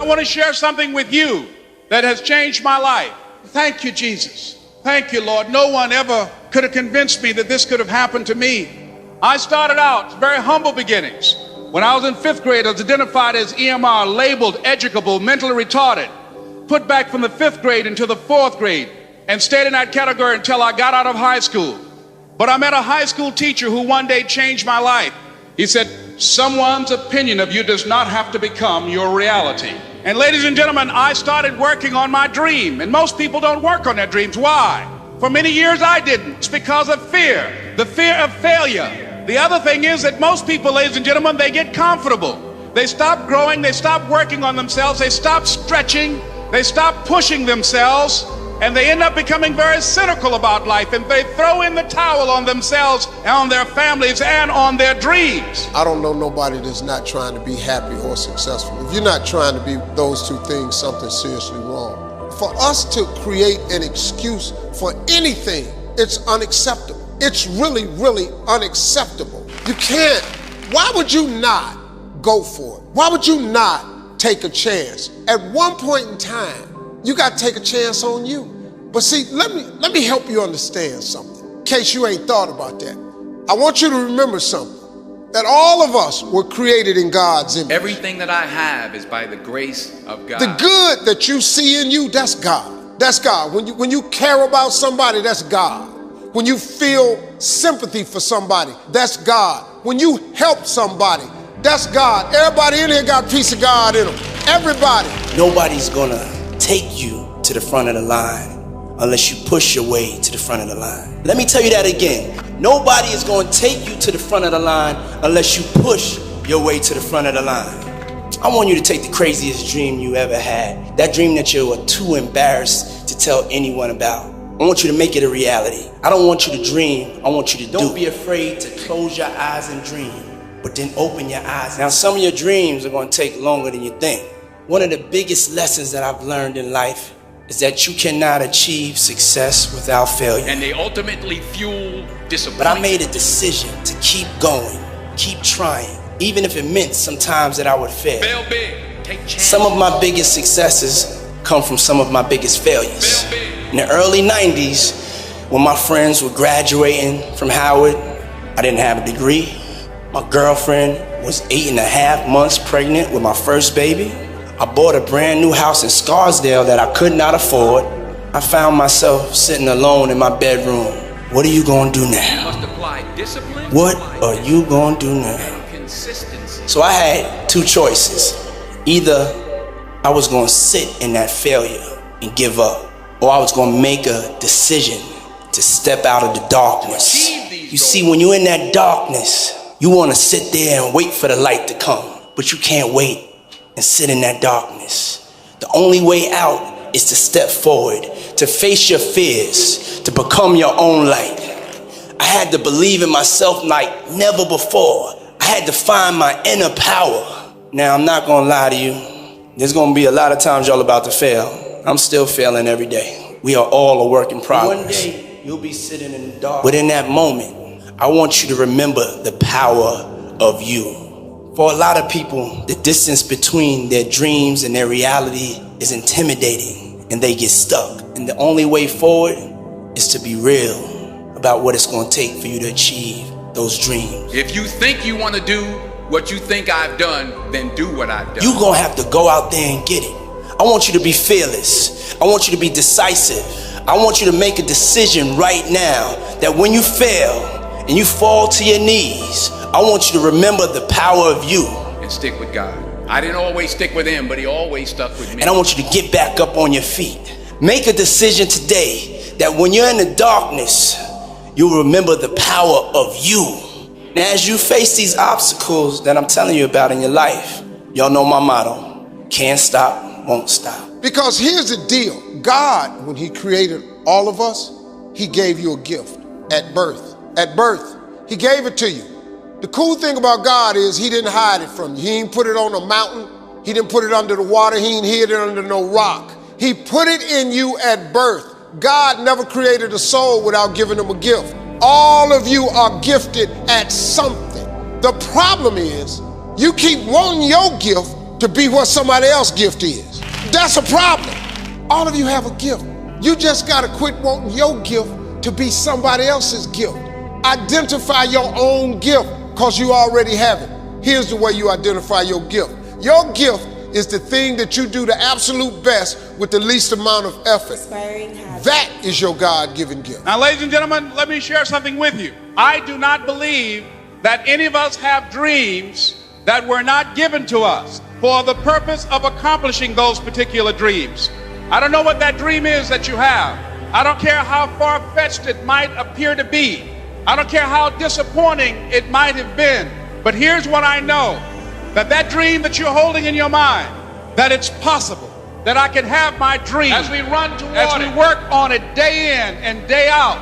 want to share something with you that has changed my life. Thank you, Jesus. Thank you, Lord. No one ever could have convinced me that this could have happened to me. I started out very humble beginnings. When I was in 5th grade, I was identified as EMR, labeled educable, mentally retarded, put back from the 5th grade into the 4th grade, and stayed in that category until I got out of high school. But I met a high school teacher who one day changed my life. He said, someone's opinion of you does not have to become your reality. And ladies and gentlemen, I started working on my dream. And most people don't work on their dreams. Why? For many years I didn't. It's because of fear, the fear of failure. The other thing is that most people, ladies and gentlemen, they get comfortable. They stop growing, they stop working on themselves, they stop stretching, they stop pushing themselves, and they end up becoming very cynical about life, and they throw in the towel on themselves and on their families and on their dreams. I don't know nobody that's not trying to be happy or successful. If you're not trying to be those two things, something's seriously wrong. For us to create an excuse for anything, it's unacceptable. It's really, really unacceptable. You can't. Why would you not go for it? Why would you not take a chance? At one point in time, you got to take a chance on you. But see, let me help you understand something, in case you ain't thought about that. I want you to remember something, that all of us were created in God's image. Everything that I have is by the grace of God. The good that you see in you, that's God. That's God. When you care about somebody, that's God. When you feel sympathy for somebody, that's God. When you help somebody, that's God. Everybody in here got a piece of God in them. Everybody. Nobody's gonna take you to the front of the line unless you push your way to the front of the line. Let me tell you that again. Nobody is going to take you to the front of the line unless you push your way to the front of the line. I want you to take the craziest dream you ever had, that dream that you were too embarrassed to tell anyone about. I want you to make it a reality. I don't want you to dream, I want you to do. Don't be afraid to close your eyes and dream, but then open your eyes. Now, some of your dreams are going to take longer than you think. One of the biggest lessons that I've learned in life is that you cannot achieve success without failure. And they ultimately fuel disappointment. But I made a decision to keep going, keep trying, even if it meant sometimes that I would fail. Fail big, take chances. Some of my biggest successes come from some of my biggest failures. Fail big. In the early 90s, when my friends were graduating from Howard, I didn't have a degree. My girlfriend was 8.5 months pregnant with my first baby. I bought a brand new house in Scarsdale that I could not afford. I found myself sitting alone in my bedroom. What are you gonna do now? You must apply discipline. What are you gonna do now? Consistency. So I had two choices. Either I was gonna sit in that failure and give up, or I was gonna make a decision to step out of the darkness. You see, when you're in that darkness, you wanna sit there and wait for the light to come, but you can't wait and sit in that darkness. The only way out is to step forward, to face your fears, to become your own light. I had to believe in myself like never before. I had to find my inner power. Now, I'm not gonna lie to you. There's gonna be a lot of times y'all about to fail. I'm still failing every day. We are all a work in progress. One day, you'll be sitting in the dark. But in that moment, I want you to remember the power of you. For a lot of people, the distance between their dreams and their reality is intimidating, and they get stuck. And the only way forward is to be real about what it's going to take for you to achieve those dreams. If you think you want to do what you think I've done, then do what I've done. You're going to have to go out there and get it. I want you to be fearless. I want you to be decisive. I want you to make a decision right now that when you fail and you fall to your knees, I want you to remember the power of you. And stick with God. I didn't always stick with him, but he always stuck with me. And I want you to get back up on your feet. Make a decision today that when you're in the darkness, you'll remember the power of you. And as you face these obstacles that I'm telling you about in your life, y'all know my motto: can't stop, won't stop. Because here's the deal. God, when he created all of us, he gave you a gift at birth. At birth, he gave it to you. The cool thing about God is he didn't hide it from you. He didn't put it on a mountain. He didn't put it under the water. He didn't hid it under no rock. He put it in you at birth. God never created a soul without giving them a gift. All of you are gifted at something. The problem is you keep wanting your gift, to be what somebody else's gift is. That's a problem. All of you have a gift. You just got to quit wanting your gift to be somebody else's gift. Identify your own gift because you already have it. Here's the way you identify your gift. Your gift is the thing that you do the absolute best with the least amount of effort. That is your God-given gift. Now, ladies and gentlemen, let me share something with you. I do not believe that any of us have dreams that were not given to us for the purpose of accomplishing those particular dreams. I don't know what that dream is that you have. I don't care how far-fetched it might appear to be. I don't care how disappointing it might have been. But here's what I know, that dream that you're holding in your mind, that it's possible, that I can have my dream as we run toward as we work on it day in and day out.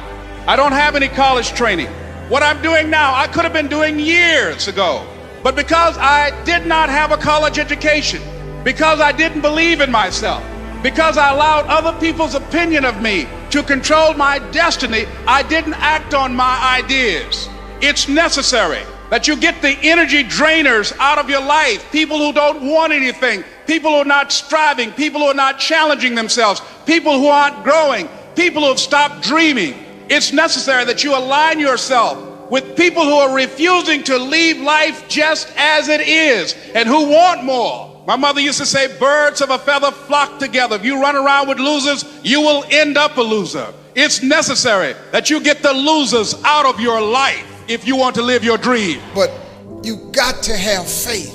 I don't have any college training. What I'm doing now, I could have been doing years ago. But because I did not have a college education, because I didn't believe in myself, because I allowed other people's opinion of me to control my destiny, I didn't act on my ideas. It's necessary that you get the energy drainers out of your life, people who don't want anything, people who are not striving, people who are not challenging themselves, people who aren't growing, people who have stopped dreaming. It's necessary that you align yourself with people who are refusing to leave life just as it is and who want more. My mother used to say, birds of a feather flock together. If you run around with losers, you will end up a loser. It's necessary that you get the losers out of your life if you want to live your dream. But you got to have faith.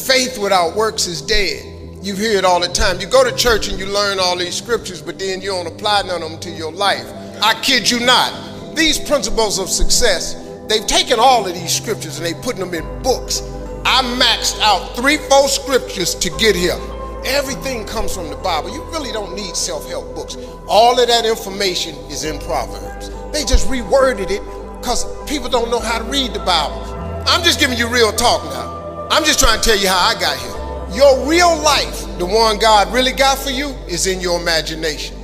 Faith without works is dead. You hear it all the time. You go to church and you learn all these scriptures, but then you don't apply none of them to your life. I kid you not. These principles of success, they've taken all of these scriptures and they put them in books. I maxed out 3-4 scriptures to get here. Everything comes from the Bible. You really don't need self-help books. All of that information is in Proverbs. They just reworded it because people don't know how to read the Bible. I'm just giving you real talk now. I'm just trying to tell you how I got here. Your real life, the one God really got for you, is in your imagination.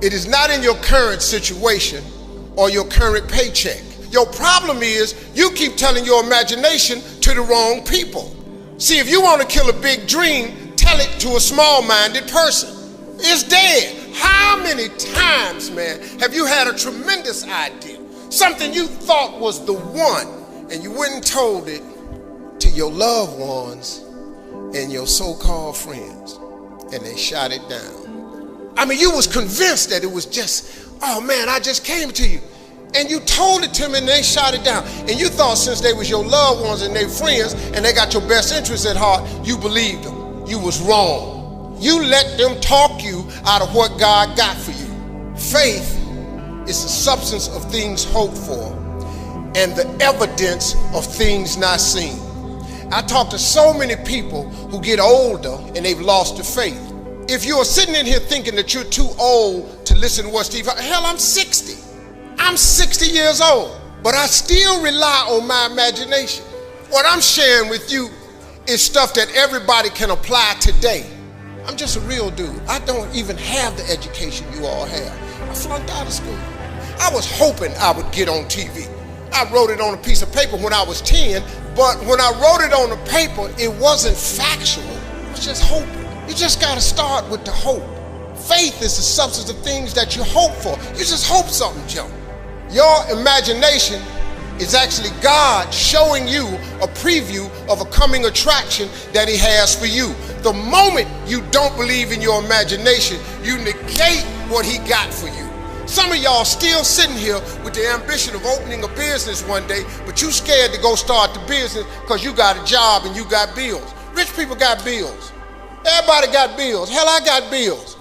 It is not in your current situation or your current paycheck. Your problem is you keep telling your imagination to the wrong people. See, if you want to kill a big dream, tell it to a small-minded person. It's dead. How many times, man, have you had a tremendous idea? Something you thought was the one, and you went and told it to your loved ones and your so-called friends, and they shot it down. I mean, you was convinced that it was just, oh man, I just came to you. And you told it to them and they shot it down. And you thought since they was your loved ones and their friends and they got your best interests at heart, you believed them. You was wrong. You let them talk you out of what God got for you. Faith is the substance of things hoped for and the evidence of things not seen. I talk to so many people who get older and they've lost their faith. If you're sitting in here thinking that you're too old to listen to what Steve, hell, I'm 60. I'm 60 years old, but I still rely on my imagination. What I'm sharing with you is stuff that everybody can apply today. I'm just a real dude. I don't even have the education you all have. I flunked out of school. I was hoping I would get on TV. I wrote it on a piece of paper when I was 10, but when I wrote it on the paper, it wasn't factual. It was just hoping. You just got to start with the hope. Faith is the substance of things that you hope for. You just hope something jumps. Your imagination is actually God showing you a preview of a coming attraction that He has for you. The moment you don't believe in your imagination, you negate what He got for you. Some of y'all still sitting here with the ambition of opening a business one day, but you scared to go start the business because you got a job and you got bills. Rich people got bills. Everybody got bills. Hell, I got bills.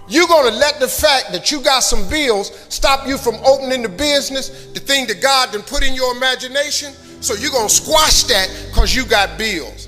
You're going to let the fact that you got some bills stop you from opening the business, the thing that God done put in your imagination? So you're going to squash that because you got bills.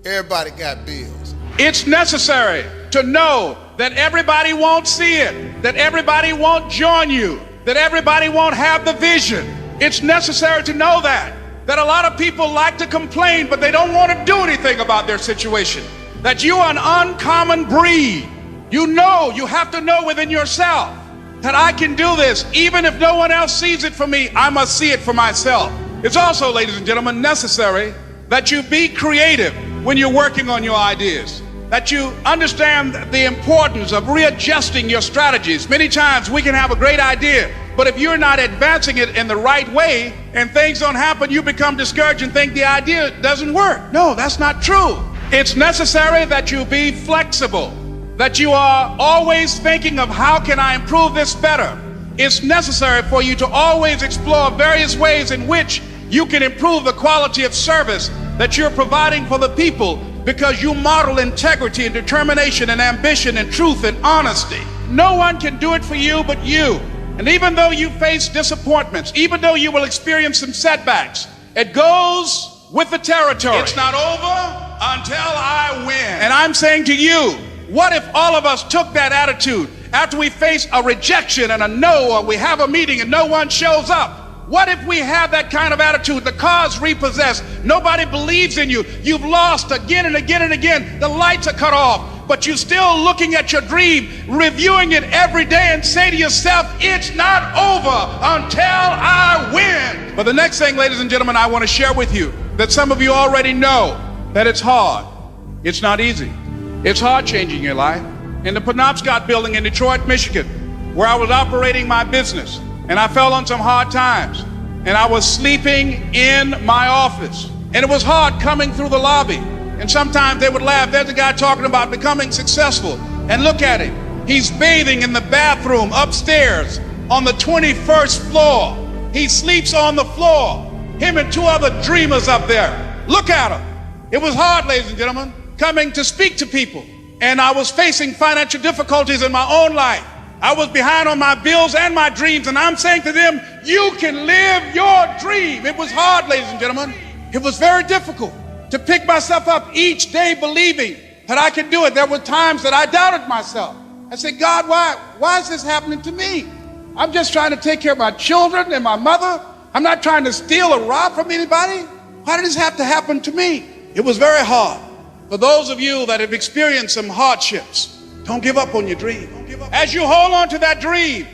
Everybody got bills. It's necessary to know that everybody won't see it, that everybody won't join you, that everybody won't have the vision. It's necessary to know that a lot of people like to complain, but they don't want to do anything about their situation, that you are an uncommon breed. You know, you have to know within yourself that I can do this. Even if no one else sees it for me, I must see it for myself. It's also, ladies and gentlemen, necessary that you be creative. when you're working on your ideas, that you understand the importance of readjusting your strategies. Many times we can have a great idea, but if you're not advancing it in the right way and things don't happen, you become discouraged and think the idea doesn't work. No, that's not true. It's necessary that you be flexible, that you are always thinking of how can I improve this better. It's necessary for you to always explore various ways in which you can improve the quality of service that you're providing for the people, because you model integrity and determination and ambition and truth and honesty. No one can do it for you but you. And even though you face disappointments, even though you will experience some setbacks, it goes with the territory. It's not over until I win. And I'm saying to you, what if all of us took that attitude after we face a rejection and a no, or we have a meeting and no one shows up? What if we have that kind of attitude? The car's repossessed. Nobody believes in you. You've lost again and again and again. The lights are cut off, but you're still looking at your dream, reviewing it every day, and say to yourself, it's not over until I win. But the next thing, ladies and gentlemen, I want to share with you that some of you already know that it's hard. It's not easy. It's hard changing your life. In the Penobscot building in Detroit, Michigan, where I was operating my business, and I fell on some hard times, and I was sleeping in my office, and it was hard coming through the lobby. And sometimes they would laugh. There's a guy talking about becoming successful, and look at him. He's bathing in the bathroom upstairs on the 21st floor. He sleeps on the floor. Him and two other dreamers up there. Look at him. It was hard, ladies and gentlemen, coming to speak to people. And I was facing financial difficulties in my own life. I was behind on my bills and my dreams, and I'm saying to them, you can live your dream. It was hard, ladies and gentlemen. It was very difficult to pick myself up each day believing that I could do it. There were times that I doubted myself. I said, God, why is this happening to me? I'm just trying to take care of my children and my mother. I'm not trying to steal or rob from anybody. Why did this have to happen to me? It was very hard. For those of you that have experienced some hardships, don't give up on your dream. As you hold on to that dream,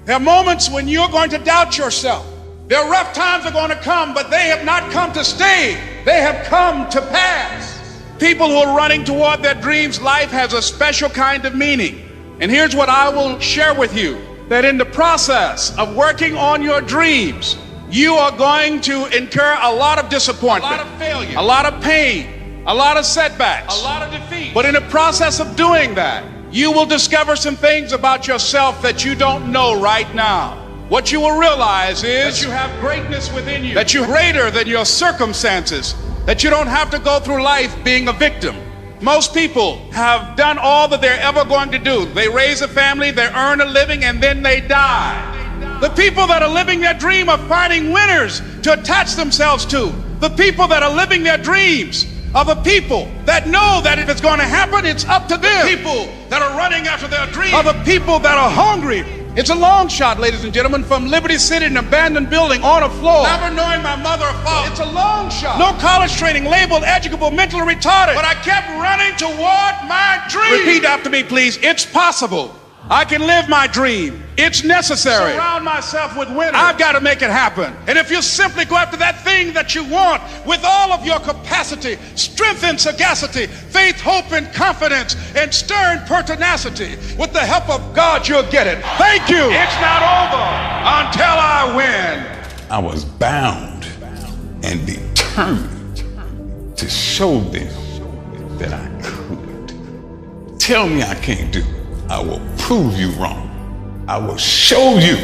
there are moments when you're going to doubt yourself. There are rough times that are going to come, but they have not come to stay. They have come to pass. People who are running toward their dreams, life has a special kind of meaning. And here's what I will share with you, that in the process of working on your dreams, you are going to incur a lot of disappointment, a lot of failure, a lot of pain, a lot of setbacks, a lot of defeat. But in the process of doing that, you will discover some things about yourself that you don't know right now. What you will realize is that you have greatness within you, that you're greater than your circumstances, that you don't have to go through life being a victim. Most people have done all that they're ever going to do. They raise a family, they earn a living, and then they die. The people that are living their dream are finding winners to attach themselves to. The people that are living their dreams are the people that know that if it's going to happen, it's up to them. The people that are running after their dreams are the people that are hungry. It's a long shot, ladies and gentlemen, from Liberty City, an abandoned building on a floor, never knowing my mother or father. It's a long shot. No college training, labeled educable, mentally retarded. But I kept running toward my dream. Repeat after me, please. It's possible. I can live my dream. It's necessary. Surround myself with winners. I've got to make it happen. And if you simply go after that thing that you want with all of your capacity, strength and sagacity, faith, hope and confidence, and stern pertinacity, with the help of God, you'll get it. Thank you. It's not over until I win. I was bound and determined to show them that I could. Tell me I can't do it. I will prove you wrong. I will show you